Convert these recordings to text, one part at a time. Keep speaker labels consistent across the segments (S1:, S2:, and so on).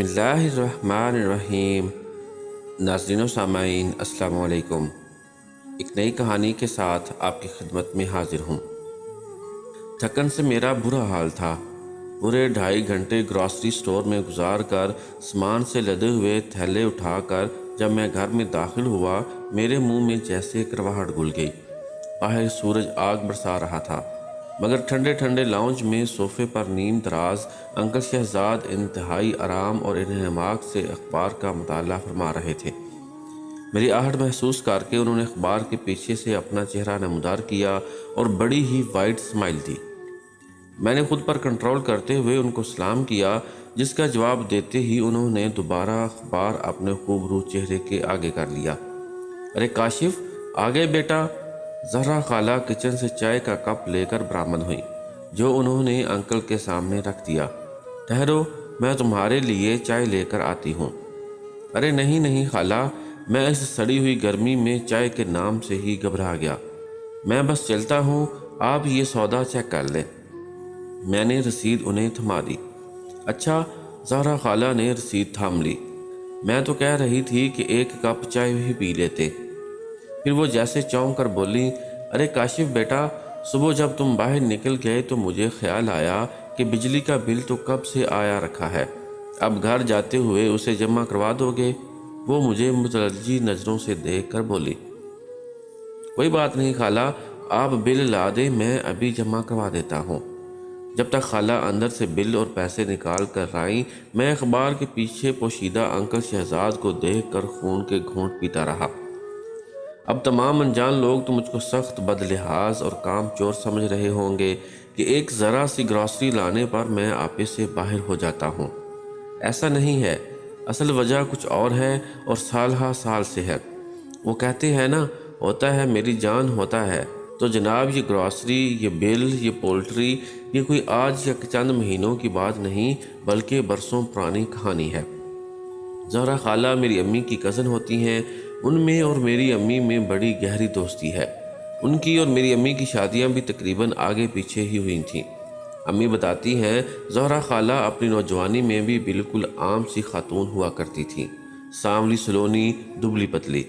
S1: اللہ الرحمن الرحیم۔ ناظرین و سامعین السلام علیکم۔ ایک نئی کہانی کے ساتھ آپ کی خدمت میں حاضر ہوں۔ تھکن سے میرا برا حال تھا۔ پورے 2.5 گھنٹے گروسری سٹور میں گزار کر سامان سے لدے ہوئے تھیلے اٹھا کر جب میں گھر میں داخل ہوا، میرے منہ میں جیسے کڑواہٹ گھل گئی۔ باہر سورج آگ برسا رہا تھا، مگر ٹھنڈے ٹھنڈے لاؤنج میں صوفے پر نیم دراز انکل شہزاد انتہائی آرام اور انہماک سے اخبار کا مطالعہ فرما رہے تھے۔ میری آہٹ محسوس کر کے انہوں نے اخبار کے پیچھے سے اپنا چہرہ نمودار کیا اور بڑی ہی وائٹ اسمائل دی۔ میں نے خود پر کنٹرول کرتے ہوئے ان کو سلام کیا، جس کا جواب دیتے ہی انہوں نے دوبارہ اخبار اپنے خوبرو چہرے کے آگے کر لیا۔ ارے کاشف، آ گئے بیٹا؟ زہرا خالہ کچن سے چائے کا کپ لے کر برآمد ہوئی، جو انہوں نے انکل کے سامنے رکھ دیا۔ ٹھہرو، میں تمہارے لیے چائے لے کر آتی ہوں۔ ارے نہیں نہیں خالہ، میں اس سڑی ہوئی گرمی میں چائے کے نام سے ہی گھبرا گیا۔ میں بس چلتا ہوں، آپ یہ سودا چیک کر لیں۔ میں نے رسید انہیں تھما دی۔ اچھا، زہرا خالہ نے رسید تھام لی۔ میں تو کہہ رہی تھی کہ ایک کپ چائے بھی پی لیتے۔ پھر وہ جیسے چونک کر بولی، ارے کاشف بیٹا، صبح جب تم باہر نکل گئے تو مجھے خیال آیا کہ بجلی کا بل تو کب سے آیا رکھا ہے، اب گھر جاتے ہوئے اسے جمع کروا دو گے؟ وہ مجھے متلجی نظروں سے دیکھ کر بولی، کوئی بات نہیں خالہ، آپ بل لا دیں، میں ابھی جمع کروا دیتا ہوں۔ جب تک خالہ اندر سے بل اور پیسے نکال کر آئیں، میں اخبار کے پیچھے پوشیدہ انکل شہزاد کو دیکھ کر خون کے گھونٹ پیتا رہا۔ اب تمام انجان لوگ تو مجھ کو سخت بد لحاظ اور کام چور سمجھ رہے ہوں گے کہ ایک ذرا سی گروسری لانے پر میں آپے سے باہر ہو جاتا ہوں۔ ایسا نہیں ہے، اصل وجہ کچھ اور ہے اور سال ہا سال سے ہے۔ وہ کہتے ہیں نا، ہوتا ہے میری جان ہوتا ہے۔ تو جناب، یہ گروسری، یہ بل، یہ پولٹری، یہ کوئی آج یا چند مہینوں کی بات نہیں، بلکہ برسوں پرانی کہانی ہے۔ زہرا خالہ میری امی کی کزن ہوتی ہیں۔ ان میں اور میری امی میں بڑی گہری دوستی ہے۔ ان کی اور میری امی کی شادیاں بھی تقریباً آگے پیچھے ہی ہوئی تھیں۔ امی بتاتی ہیں، زہرا خالہ اپنی نوجوانی میں بھی بالکل عام سی خاتون ہوا کرتی تھیں، سانولی سلونی، دبلی پتلی۔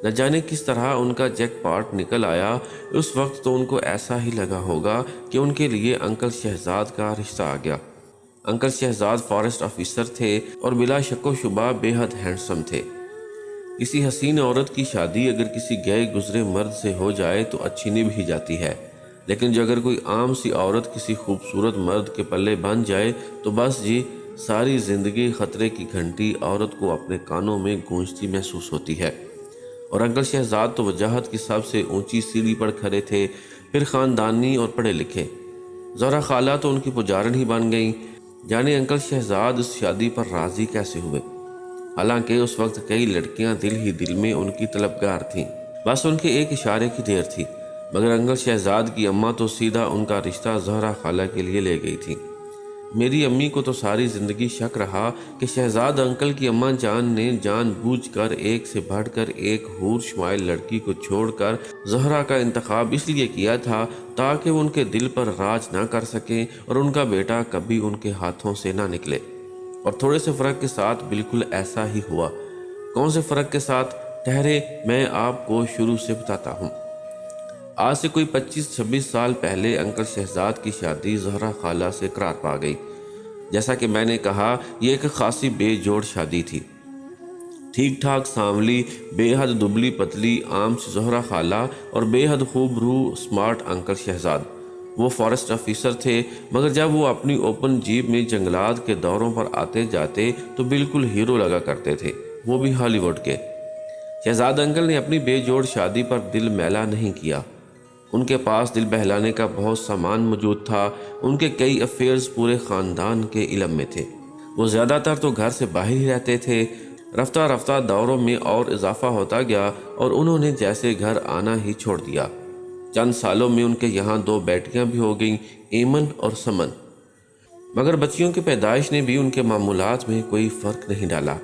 S1: نہ جانے کس طرح ان کا جیک پاٹ نکل آیا۔ اس وقت تو ان کو ایسا ہی لگا ہوگا کہ ان کے لیے انکل شہزاد کا رشتہ آ گیا۔ انکل شہزاد فارسٹ آفیسر تھے اور بلا شک و شبہ بے حد ہینڈسم تھے۔ کسی حسین عورت کی شادی اگر کسی گئے گزرے مرد سے ہو جائے تو اچھی نبھ ہی جاتی ہے، لیکن جو اگر کوئی عام سی عورت کسی خوبصورت مرد کے پلے بن جائے تو بس جی، ساری زندگی خطرے کی گھنٹی عورت کو اپنے کانوں میں گونجتی محسوس ہوتی ہے۔ اور انکل شہزاد تو وجاہت کی سب سے اونچی سیڑھی پر کھڑے تھے، پھر خاندانی اور پڑھے لکھے۔ زہرا خالہ تو ان کی پجارن ہی بن گئیں۔ جانے انکل شہزاد اس شادی پر راضی کیسے ہوئے؟ حالانکہ اس وقت کئی لڑکیاں دل ہی دل میں ان کی طلبگار تھیں، بس ان کے ایک اشارے کی دیر تھی۔ مگر انکل شہزاد کی اماں تو سیدھا ان کا رشتہ زہرا خالہ کے لیے لے گئی تھی۔ میری امی کو تو ساری زندگی شک رہا کہ شہزاد انکل کی اماں جان نے جان بوجھ کر ایک سے بڑھ کر ایک حور شمائل لڑکی کو چھوڑ کر زہرا کا انتخاب اس لیے کیا تھا تاکہ وہ ان کے دل پر راج نہ کر سکیں اور ان کا بیٹا کبھی ان کے ہاتھوں سے نہ نکلے۔ اور تھوڑے سے فرق کے ساتھ بالکل ایسا ہی ہوا۔ کون سے فرق کے ساتھ؟ ٹھہرے، میں آپ کو شروع سے بتاتا ہوں۔ آج سے کوئی 25-26 سال پہلے انکل شہزاد کی شادی زہرا خالہ سے قرار پا گئی۔ جیسا کہ میں نے کہا، یہ ایک خاصی بے جوڑ شادی تھی۔ ٹھیک ٹھاک سانولی، بے حد دبلی پتلی عام سی زہرا خالہ اور بے حد خوب روح سمارٹ انکل شہزاد۔ وہ فارسٹ آفیسر تھے، مگر جب وہ اپنی اوپن جیپ میں جنگلات کے دوروں پر آتے جاتے تو بالکل ہیرو لگا کرتے تھے، وہ بھی ہالی ووڈ کے۔ شہزاد انکل نے اپنی بے جوڑ شادی پر دل میلا نہیں کیا۔ ان کے پاس دل بہلانے کا بہت سامان موجود تھا۔ ان کے کئی افیئرز پورے خاندان کے علم میں تھے۔ وہ زیادہ تر تو گھر سے باہر ہی رہتے تھے۔ رفتہ رفتہ دوروں میں اور اضافہ ہوتا گیا اور انہوں نے جیسے گھر آنا ہی چھوڑ دیا۔ چند سالوں میں ان کے یہاں 2 بیٹیاں بھی ہو گئیں، ایمن اور سمن۔ مگر بچیوں کی پیدائش نے بھی ان کے معمولات میں کوئی فرق نہیں ڈالا۔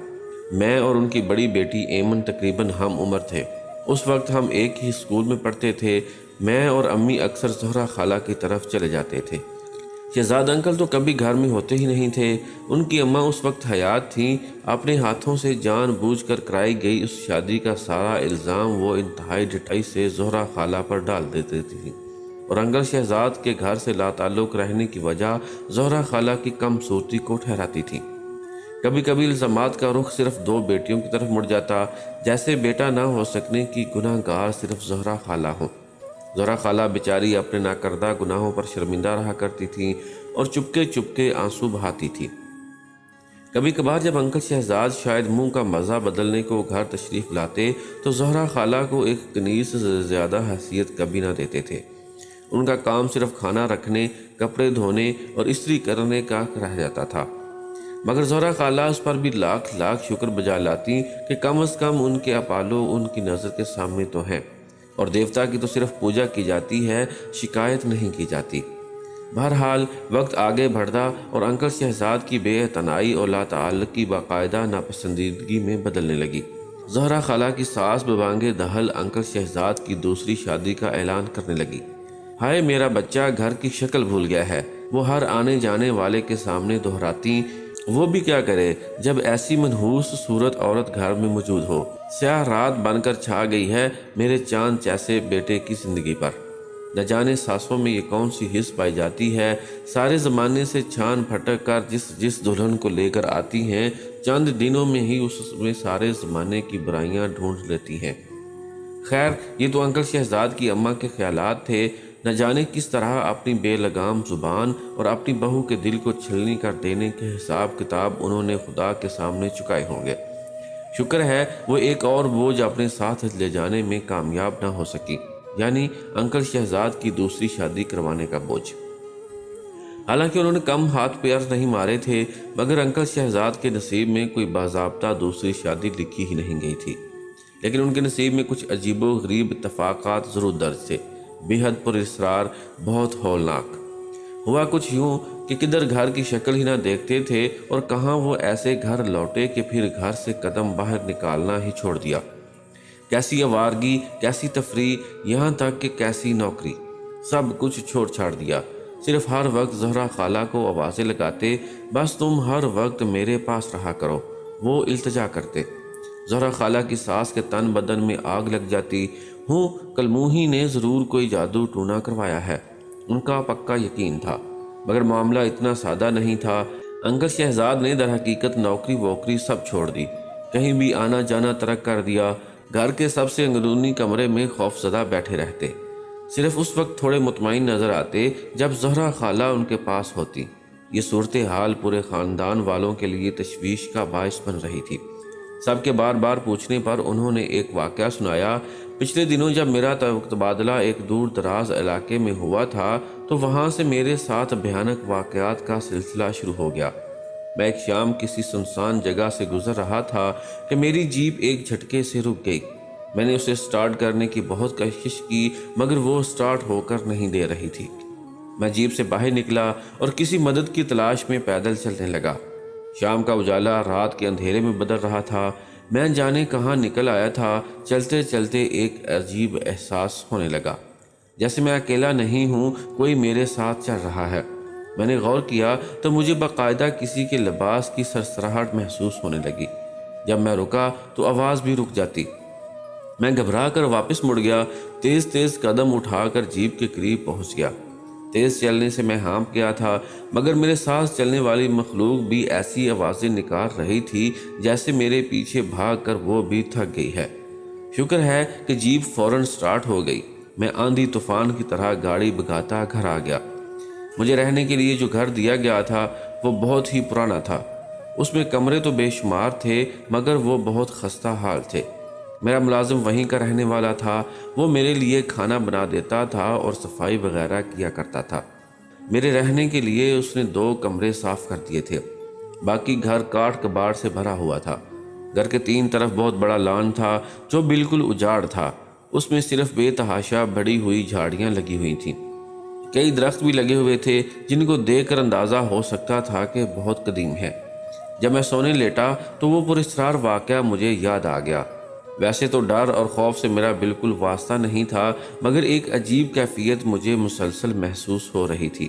S1: میں اور ان کی بڑی بیٹی ایمن تقریباً ہم عمر تھے۔ اس وقت ہم ایک ہی اسکول میں پڑھتے تھے۔ میں اور امی اکثر زہرا خالہ کی طرف چلے جاتے تھے۔ شہزاد انکل تو کبھی گھر میں ہوتے ہی نہیں تھے۔ ان کی اماں اس وقت حیات تھیں۔ اپنے ہاتھوں سے جان بوجھ کر کرائی گئی اس شادی کا سارا الزام وہ انتہائی ڈٹائی سے زہرہ خالہ پر ڈال دیتی تھیں، اور انکل شہزاد کے گھر سے لا تعلق رہنے کی وجہ زہرہ خالہ کی کم صورتی کو ٹھہراتی تھیں۔ کبھی کبھی الزامات کا رخ صرف دو بیٹیوں کی طرف مڑ جاتا، جیسے بیٹا نہ ہو سکنے کی گناہ گار صرف زہرہ خالہ ہوں۔ زہرہ خالہ بیچاری اپنے ناکردہ گناہوں پر شرمندہ رہا کرتی تھیں اور چپکے چپکے آنسو بہاتی تھی۔ کبھی کبھار جب انکل شہزاد شاید منہ کا مزہ بدلنے کو گھر تشریف لاتے تو زہرہ خالہ کو ایک کنیز سے زیادہ حیثیت کبھی نہ دیتے تھے۔ ان کا کام صرف کھانا رکھنے، کپڑے دھونے اور استری کرنے کا رہ جاتا تھا، مگر زہرہ خالہ اس پر بھی لاکھ لاکھ شکر بجا لاتی کہ کم از کم ان کے اپالو ان کی نظر کے سامنے تو ہیں، اور دیوتا کی تو صرف پوجا کی جاتی ہے، شکایت نہیں کی جاتی۔ بہرحال وقت آگے بڑھتا اور انکل شہزاد کی بے اعتنائی اور لا تعلقی باقاعدہ ناپسندیدگی میں بدلنے لگی۔ زہرہ خالہ کی ساس ببانگ دہل انکل شہزاد کی دوسری شادی کا اعلان کرنے لگی۔ ہائے میرا بچہ گھر کی شکل بھول گیا ہے، وہ ہر آنے جانے والے کے سامنے دہراتی، وہ بھی کیا کرے جب ایسی منحوس صورت عورت گھر میں موجود ہو۔ سیاہ رات بن کر چھا گئی ہے میرے چاند جیسے بیٹے کی زندگی پر۔ نہ جانے ساسوں میں یہ کون سی حس پائی جاتی ہے، سارے زمانے سے چھان پھٹک کر جس دلہن کو لے کر آتی ہیں، چند دنوں میں ہی اس میں سارے زمانے کی برائیاں ڈھونڈ لیتی ہیں۔ خیر یہ تو انکل شہزاد کی اماں کے خیالات تھے، نہ جانے کس طرح اپنی بے لگام زبان اور اپنی بہو کے دل کو چھلنی کر دینے کے حساب کتاب انہوں نے خدا کے سامنے چکائے ہوں گے۔ شکر ہے وہ ایک اور بوجھ اپنے ساتھ لے جانے میں کامیاب نہ ہو سکی، یعنی انکل شہزاد کی دوسری شادی کروانے کا بوجھ۔ حالانکہ انہوں نے کم ہاتھ پیر نہیں مارے تھے، مگر انکل شہزاد کے نصیب میں کوئی باضابطہ دوسری شادی لکھی ہی نہیں گئی تھی، لیکن ان کے نصیب میں کچھ عجیب و غریب اتفاقات ضرور درج تھے، بے حد پر اسرار، بہت ہولناک۔ ہوا کچھ یوں کہ کدھر گھر کی شکل ہی نہ دیکھتے تھے اور کہاں وہ ایسے گھر لوٹے کہ پھر گھر سے قدم باہر نکالنا ہی چھوڑ دیا۔ کیسی آوارگی، کیسی تفریح، یہاں تک کہ کیسی نوکری، سب کچھ چھوڑ چھاڑ دیا۔ صرف ہر وقت زہرہ خالہ کو آوازیں لگاتے، بس تم ہر وقت میرے پاس رہا کرو، وہ التجا کرتے۔ زہرہ خالہ کی ساس کے تن بدن میں آگ لگ جاتی۔ کلموہی نے ضرور کوئی جادو ٹونا کروایا ہے، ان کا پکا یقین تھا، مگر معاملہ اتنا سادہ نہیں تھا۔ انکل شہزاد نے در حقیقت نوکری ووکری سب چھوڑ دی، کہیں بھی آنا جانا ترک کر دیا، گھر کے سب سے اندرونی کمرے میں خوف زدہ بیٹھے رہتے، صرف اس وقت تھوڑے مطمئن نظر آتے جب زہرہ خالہ ان کے پاس ہوتی۔ یہ صورتحال پورے خاندان والوں کے لیے تشویش کا باعث بن رہی تھی۔ سب کے بار بار پوچھنے پر انہوں نے ایک واقعہ سنایا۔ پچھلے دنوں جب میرا تبادلہ ایک دور دراز علاقے میں ہوا تھا تو وہاں سے میرے ساتھ بھیانک واقعات کا سلسلہ شروع ہو گیا۔ میں ایک شام کسی سنسان جگہ سے گزر رہا تھا کہ میری جیپ ایک جھٹکے سے رک گئی۔ میں نے اسے سٹارٹ کرنے کی بہت کوشش کی، مگر وہ سٹارٹ ہو کر نہیں دے رہی تھی۔ میں جیپ سے باہر نکلا اور کسی مدد کی تلاش میں پیدل چلنے لگا۔ شام کا اجالا رات کے اندھیرے میں بدل رہا تھا، میں جانے کہاں نکل آیا تھا۔ چلتے چلتے ایک عجیب احساس ہونے لگا، جیسے میں اکیلا نہیں ہوں، کوئی میرے ساتھ چل رہا ہے۔ میں نے غور کیا تو مجھے باقاعدہ کسی کے لباس کی سرسراہٹ محسوس ہونے لگی۔ جب میں رکا تو آواز بھی رک جاتی۔ میں گھبرا کر واپس مڑ گیا، تیز تیز قدم اٹھا کر جیپ کے قریب پہنچ گیا۔ تیز چلنے سے میں ہانپ گیا تھا، مگر میرے ساتھ چلنے والی مخلوق بھی ایسی آوازیں نکال رہی تھی جیسے میرے پیچھے بھاگ کر وہ بھی تھک گئی ہے۔ شکر ہے کہ جیپ فوراً سٹارٹ ہو گئی۔ میں آندھی طوفان کی طرح گاڑی بھگاتا گھر آ گیا۔ مجھے رہنے کے لیے جو گھر دیا گیا تھا وہ بہت ہی پرانا تھا۔ اس میں کمرے تو بے شمار تھے، مگر وہ بہت خستہ حال تھے۔ میرا ملازم وہیں کا رہنے والا تھا، وہ میرے لیے کھانا بنا دیتا تھا اور صفائی وغیرہ کیا کرتا تھا۔ میرے رہنے کے لیے اس نے 2 کمرے صاف کر دیے تھے، باقی گھر کاٹ کباڑ سے بھرا ہوا تھا۔ گھر کے 3 طرف بہت بڑا لان تھا جو بالکل اجاڑ تھا، اس میں صرف بے تحاشا بڑی ہوئی جھاڑیاں لگی ہوئی تھیں۔ کئی درخت بھی لگے ہوئے تھے جن کو دیکھ کر اندازہ ہو سکتا تھا کہ بہت قدیم ہے۔ جب میں سونے لیٹا تو وہ پراسرار واقعہ مجھے یاد آ گیا۔ ویسے تو ڈر اور خوف سے میرا بالکل واسطہ نہیں تھا، مگر ایک عجیب کیفیت مجھے مسلسل محسوس ہو رہی تھی،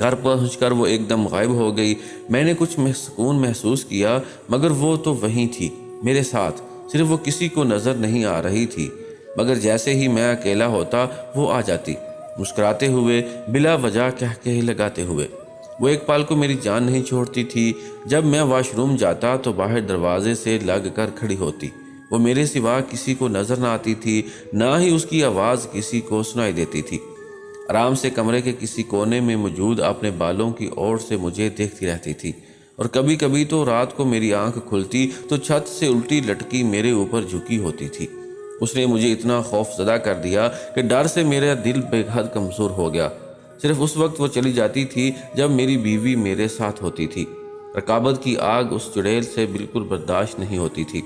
S1: گھر پہنچ کر وہ ایک دم غائب ہو گئی۔ میں نے کچھ سکون محسوس کیا، مگر وہ تو وہیں تھی میرے ساتھ، صرف وہ کسی کو نظر نہیں آ رہی تھی۔ مگر جیسے ہی میں اکیلا ہوتا وہ آ جاتی، مسکراتے ہوئے، بلا وجہ کہے لگاتے ہوئے۔ وہ ایک پل کو میری جان نہیں چھوڑتی تھی۔ جب میں واش روم جاتا تو باہر دروازے سے لگ کر کھڑی ہوتی۔ وہ میرے سوا کسی کو نظر نہ آتی تھی، نہ ہی اس کی آواز کسی کو سنائی دیتی تھی۔ آرام سے کمرے کے کسی کونے میں موجود اپنے بالوں کی اوڑ سے مجھے دیکھتی رہتی تھی، اور کبھی کبھی تو رات کو میری آنکھ کھلتی تو چھت سے الٹی لٹکی میرے اوپر جھکی ہوتی تھی۔ اس نے مجھے اتنا خوف زدہ کر دیا کہ ڈر سے میرا دل بے حد کمزور ہو گیا۔ صرف اس وقت وہ چلی جاتی تھی جب میری بیوی میرے ساتھ ہوتی تھی۔ رقابت کی آگ اس چڑیل سے بالکل برداشت نہیں ہوتی تھی۔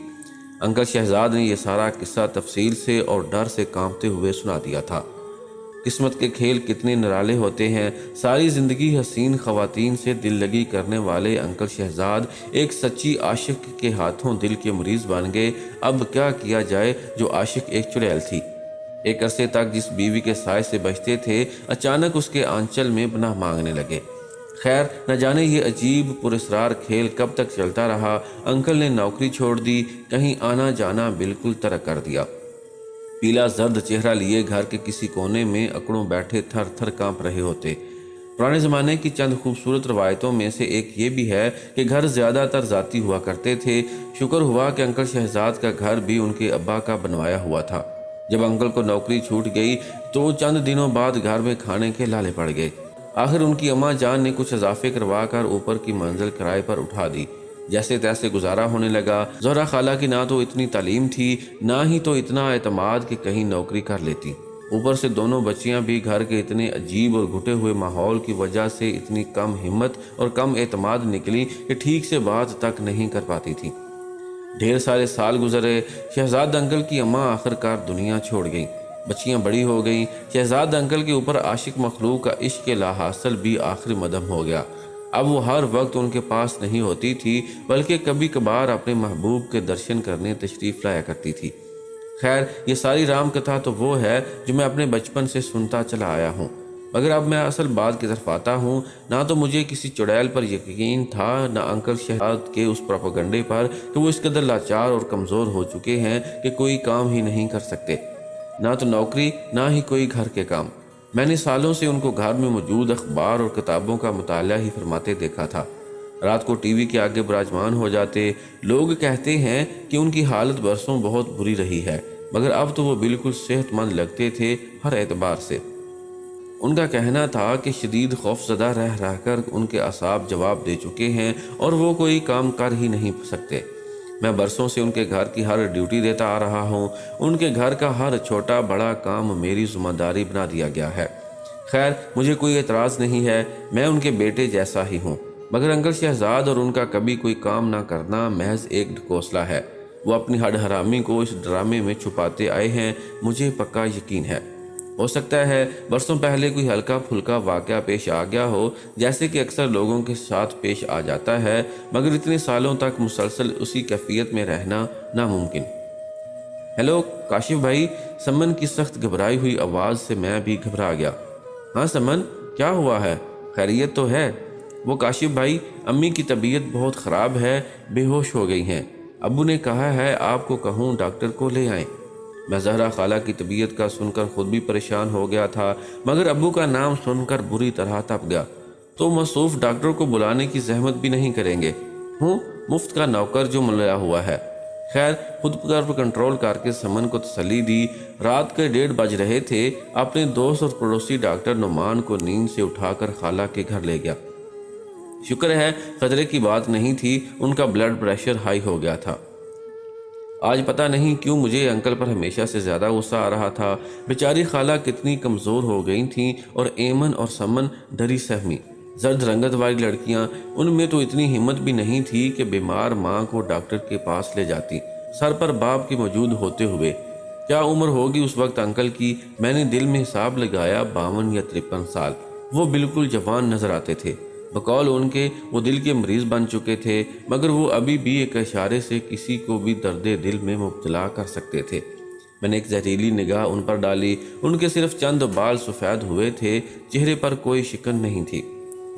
S1: انکل شہزاد نے یہ سارا قصہ تفصیل سے اور ڈر سے کانپتے ہوئے سنا دیا تھا۔ قسمت کے کھیل کتنے نرالے ہوتے ہیں۔ ساری زندگی حسین خواتین سے دل لگی کرنے والے انکل شہزاد ایک سچی عاشق کے ہاتھوں دل کے مریض بن گئے۔ اب کیا کیا جائے جو عاشق ایک چڑیل تھی۔ ایک عرصے تک جس بیوی کے سائے سے بچتے تھے، اچانک اس کے آنچل میں پناہ مانگنے لگے۔ خیر نہ جانے یہ عجیب پراسرار کھیل کب تک چلتا رہا۔ انکل نے نوکری چھوڑ دی، کہیں آنا جانا بالکل ترک کر دیا۔ پیلا زرد چہرہ لیے گھر کے کسی کونے میں اکڑوں بیٹھے تھر تھر کانپ رہے ہوتے۔ پرانے زمانے کی چند خوبصورت روایتوں میں سے ایک یہ بھی ہے کہ گھر زیادہ تر ذاتی ہوا کرتے تھے۔ شکر ہوا کہ انکل شہزاد کا گھر بھی ان کے ابا کا بنوایا ہوا تھا۔ جب انکل کو نوکری چھوٹ گئی تو چند دنوں بعد گھر میں کھانے کے لالے پڑ گئے۔ آخر ان کی اماں جان نے کچھ اضافے کروا کر اوپر کی منزل کرائے پر اٹھا دی۔ جیسے تیسے گزارا ہونے لگا۔ زہرا خالہ کی نہ تو اتنی تعلیم تھی، نہ ہی تو اتنا اعتماد کہ کہیں نوکری کر لیتی۔ اوپر سے دونوں بچیاں بھی گھر کے اتنے عجیب اور گھٹے ہوئے ماحول کی وجہ سے اتنی کم ہمت اور کم اعتماد نکلی کہ ٹھیک سے بات تک نہیں کر پاتی تھیں۔ ڈھیر سارے سال گزرے۔ شہزاد انکل کی اماں آخر کار دنیا چھوڑ گئیں۔ بچیاں بڑی ہو گئیں۔ شہزاد انکل کے اوپر عاشق مخلوق کا عشق لا حاصل بھی آخری مدم ہو گیا۔ اب وہ ہر وقت ان کے پاس نہیں ہوتی تھی، بلکہ کبھی کبھار اپنے محبوب کے درشن کرنے تشریف لایا کرتی تھی۔ خیر یہ ساری رام کتھا تو وہ ہے جو میں اپنے بچپن سے سنتا چلا آیا ہوں، مگر اب میں اصل بات کی طرف آتا ہوں۔ نہ تو مجھے کسی چڑیل پر یقین تھا، نہ انکل شہزاد کے اس پروپیگنڈے پر کہ وہ اس قدر لاچار اور کمزور ہو چکے ہیں کہ کوئی کام ہی نہیں کر سکتے، نہ تو نوکری نہ ہی کوئی گھر کے کام۔ میں نے سالوں سے ان کو گھر میں موجود اخبار اور کتابوں کا مطالعہ ہی فرماتے دیکھا تھا۔ رات کو ٹی وی کے آگے براجمان ہو جاتے۔ لوگ کہتے ہیں کہ ان کی حالت برسوں بہت بری رہی ہے، مگر اب تو وہ بالکل صحت مند لگتے تھے ہر اعتبار سے۔ ان کا کہنا تھا کہ شدید خوف زدہ رہ رہ کر ان کے اعصاب جواب دے چکے ہیں اور وہ کوئی کام کر ہی نہیں سکتے۔ میں برسوں سے ان کے گھر کی ہر ڈیوٹی دیتا آ رہا ہوں۔ ان کے گھر کا ہر چھوٹا بڑا کام میری ذمہ داری بنا دیا گیا ہے۔ خیر مجھے کوئی اعتراض نہیں ہے، میں ان کے بیٹے جیسا ہی ہوں، مگر انکل شہزاد اور ان کا کبھی کوئی کام نہ کرنا محض ایک ڈھکوسلہ ہے۔ وہ اپنی ہڈ حرامی کو اس ڈرامے میں چھپاتے آئے ہیں، مجھے پکا یقین ہے۔ ہو سکتا ہے برسوں پہلے کوئی ہلکا پھلکا واقعہ پیش آ گیا ہو، جیسے کہ اکثر لوگوں کے ساتھ پیش آ جاتا ہے، مگر اتنے سالوں تک مسلسل اسی کیفیت میں رہنا ناممکن۔ ہیلو کاشف بھائی، سمن کی سخت گھبرائی ہوئی آواز سے میں بھی گھبرا گیا۔ ہاں سمن، کیا ہوا ہے؟ خیریت تو ہے؟ وہ کاشف بھائی، امی کی طبیعت بہت خراب ہے، بے ہوش ہو گئی ہیں۔ ابو نے کہا ہے آپ کو کہوں ڈاکٹر کو لے آئیں۔ میں زہرا خالہ کی طبیعت کا سن کر خود بھی پریشان ہو گیا تھا، مگر ابو کا نام سن کر بری طرح تپ گیا۔ تو موصوف ڈاکٹر کو بلانے کی زحمت بھی نہیں کریں گے؟ ہوں مفت کا نوکر جو ملایا ہوا ہے۔ خیر خود پر کنٹرول کر کے سمن کو تسلی دی۔ رات کے 1:30 بج رہے تھے۔ اپنے دوست اور پڑوسی ڈاکٹر نعمان کو نیند سے اٹھا کر خالہ کے گھر لے گیا۔ شکر ہے خطرے کی بات نہیں تھی، ان کا بلڈ پریشر ہائی ہو گیا تھا۔ آج پتہ نہیں کیوں مجھے انکل پر ہمیشہ سے زیادہ غصہ آ رہا تھا۔ بیچاری خالہ کتنی کمزور ہو گئی تھیں، اور ایمن اور سمن ڈری سہمی زرد رنگت والی لڑکیاں، ان میں تو اتنی ہمت بھی نہیں تھی کہ بیمار ماں کو ڈاکٹر کے پاس لے جاتی، سر پر باپ کے موجود ہوتے ہوئے۔ کیا عمر ہوگی اس وقت انکل کی؟ میں نے دل میں حساب لگایا، 52 یا 53 سال۔ وہ بالکل جوان نظر آتے تھے۔ بقول ان کے وہ دل کے مریض بن چکے تھے، مگر وہ ابھی بھی ایک اشارے سے کسی کو بھی درد دل میں مبتلا کر سکتے تھے۔ میں نے ایک زہریلی نگاہ ان پر ڈالی۔ ان کے صرف چند بال سفید ہوئے تھے، چہرے پر کوئی شکن نہیں تھی۔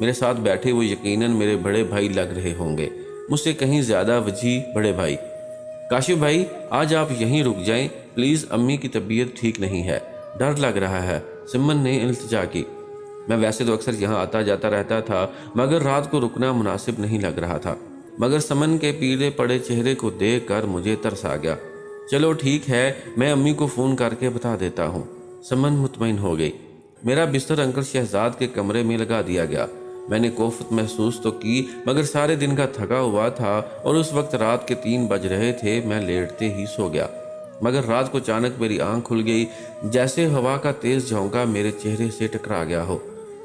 S1: میرے ساتھ بیٹھے وہ یقیناً میرے بڑے بھائی لگ رہے ہوں گے، مجھ سے کہیں زیادہ وجیح بڑے بھائی۔ کاشف بھائی آج آپ یہیں رک جائیں پلیز، امی کی طبیعت ٹھیک نہیں ہے، ڈر لگ رہا ہے، سمن نے التجا کی۔ میں ویسے تو اکثر یہاں آتا جاتا رہتا تھا مگر رات کو رکنا مناسب نہیں لگ رہا تھا، مگر سمن کے پیلے پڑے چہرے کو دیکھ کر مجھے ترس آ گیا۔ چلو ٹھیک ہے، میں امی کو فون کر کے بتا دیتا ہوں۔ سمن مطمئن ہو گئی۔ میرا بستر انکل شہزاد کے کمرے میں لگا دیا گیا۔ میں نے کوفت محسوس تو کی مگر سارے دن کا تھکا ہوا تھا اور اس وقت رات کے 3 بج رہے تھے، میں لیٹتے ہی سو گیا۔ مگر رات کو اچانک میری آنکھ کھل گئی، جیسے ہوا کا تیز جھونکا میرے چہرے سے ٹکرا گیا ہو۔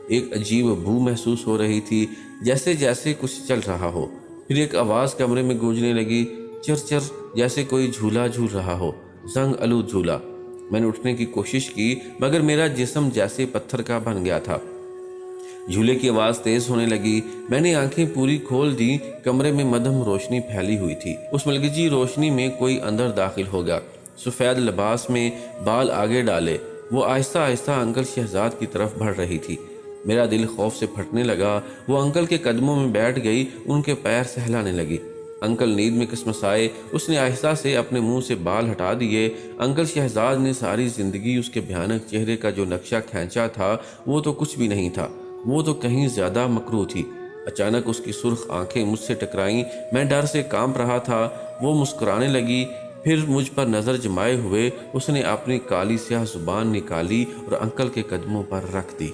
S1: ایک عجیب بو محسوس ہو رہی تھی، جیسے کچھ چل رہا ہو۔ پھر ایک آواز کمرے میں گونجنے لگی، چر چر، جیسے کوئی جھولا جھول رہا ہو، زنگ آلود جھولا۔ میں نے اٹھنے کی کوشش کی مگر میرا جسم جیسے پتھر کا بن گیا تھا۔ جھولے کی آواز تیز ہونے لگی، میں نے آنکھیں پوری کھول دی۔ کمرے میں مدھم روشنی پھیلی ہوئی تھی، اس ملگجی روشنی میں کوئی اندر داخل ہو گیا، سفید لباس میں، بال آگے ڈالے، وہ آہستہ آہستہ انکل شہزاد کی طرف بڑھ رہی تھی۔ میرا دل خوف سے پھٹنے لگا۔ وہ انکل کے قدموں میں بیٹھ گئی، ان کے پیر سہلانے لگی۔ انکل نیند میں کسمسائے، اس نے آہستہ سے اپنے منہ سے بال ہٹا دیے۔ انکل شہزاد نے ساری زندگی اس کے بھیانک چہرے کا جو نقشہ کھینچا تھا وہ تو کچھ بھی نہیں تھا، وہ تو کہیں زیادہ مکروہ تھی۔ اچانک اس کی سرخ آنکھیں مجھ سے ٹکرائیں، میں ڈر سے کانپ رہا تھا۔ وہ مسکرانے لگی، پھر مجھ پر نظر جمائے ہوئے اس نے اپنی کالی سیاہ زبان نکالی اور انکل کے قدموں پر رکھ دی۔